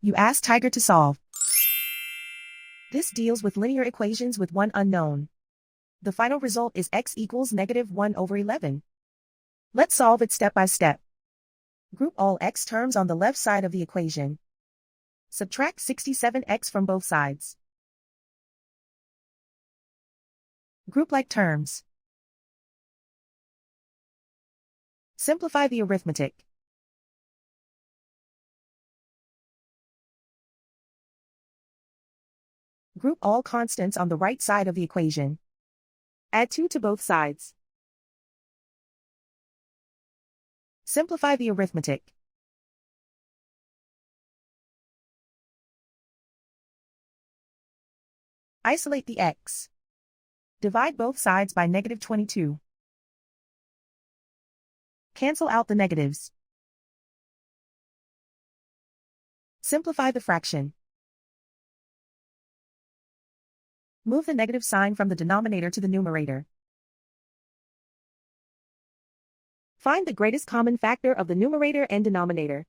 You ask Tiger to solve. This deals with linear equations with one unknown. The final result is x equals -1/11. Let's solve it step by step. Group all x terms on the left side of the equation. Subtract 67x from both sides. Group like terms. Simplify the arithmetic. Group all constants on the right side of the equation. Add 2 to both sides. Simplify the arithmetic. Isolate the x. Divide both sides by -22. Cancel out the negatives. Simplify the fraction. Move the negative sign from the denominator to the numerator. Find the greatest common factor of the numerator and denominator.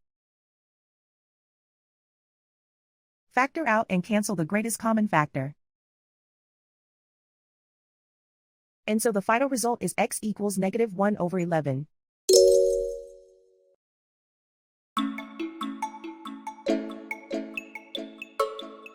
Factor out and cancel the greatest common factor. And so the final result is x equals -1/11.